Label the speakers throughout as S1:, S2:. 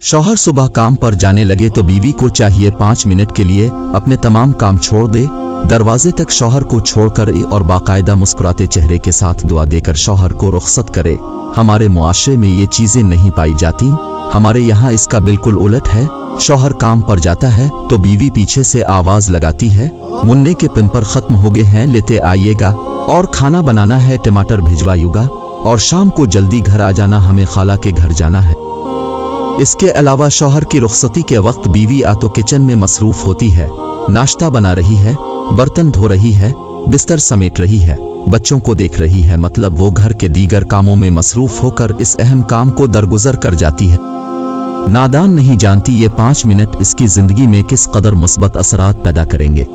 S1: शौहर सुबह काम पर जाने लगे तो बीवी को चाहिए 5 मिनट के लिए अपने तमाम काम छोड़ दे, दरवाजे तक शौहर को छोड़कर और बाकायदा मुस्कुराते चेहरे के साथ दुआ देकर शौहर को रुखसत करे। हमारे मुआशरे में ये चीजें नहीं पाई जाती, हमारे यहाँ इसका बिल्कुल उलट है। शौहर काम पर जाता है तो बीवी पीछे से आवाज लगाती है, मुन्ने के पिंपर खत्म हो गए हैं, लेते आइएगा, और खाना बनाना है, टमाटर भिजवाइएगा, और शाम को जल्दी घर आ जाना, हमें खाला के घर जाना है। इसके अलावा शौहर की रुखसती के वक्त बीवी या तो किचन में मसरूफ होती है, नाश्ता बना रही है, बर्तन धो रही है, बिस्तर समेट रही है, बच्चों को देख रही है, मतलब वो घर के दीगर कामों में मसरूफ होकर इस अहम काम को दरगुजर कर जाती है। नादान नहीं जानती ये 5 मिनट इसकी जिंदगी में किस कदर मुस्बत असरात पैदा करेंगे।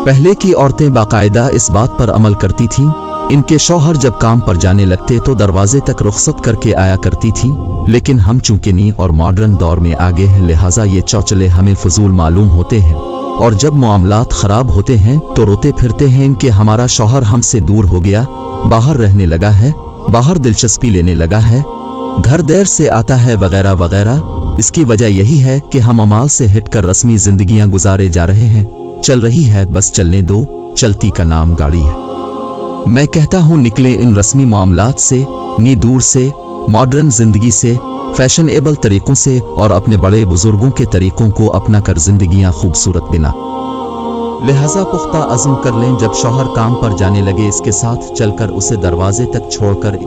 S1: पहले की औरतें बाकायदा इस बात पर अमल करती थीं, इनके शौहर जब काम पर जाने लगते तो दरवाजे तक रुखसत करके आया करती थीं, लेकिन हम चूंकि नई और मॉडर्न दौर में आगे हैं, लिहाजा ये चौचले हमें फजूल मालूम होते हैं, और जब मामलात खराब होते हैं तो रोते फिरते हैं कि हमारा शौहर हमसे दूर हो गया, बाहर रहने लगा है, बाहर दिलचस्पी लेने लगा है, घर देर से आता है, वगैरह वगैरह। इसकी वजह यही है कि हम अमाल से हटकर रस्मी जिंदगियां गुजारे जा रहे हैं। चल रही है, बस चलने दो, चलती का नाम गाड़ी है। मैं कहता हूँ निकले इन रस्मी मामलात से, नी दूर से, मॉडर्न जिंदगी से, फैशनेबल तरीकों से, और अपने बड़े बुजुर्गों के तरीकों को अपना कर जिंदगियां खूबसूरत बिना। लिहाजा पुख्ता अज़्म कर लें, जब शौहर काम पर जाने लगे इसके साथ चलकर उसे दरवाजे तक छोड़कर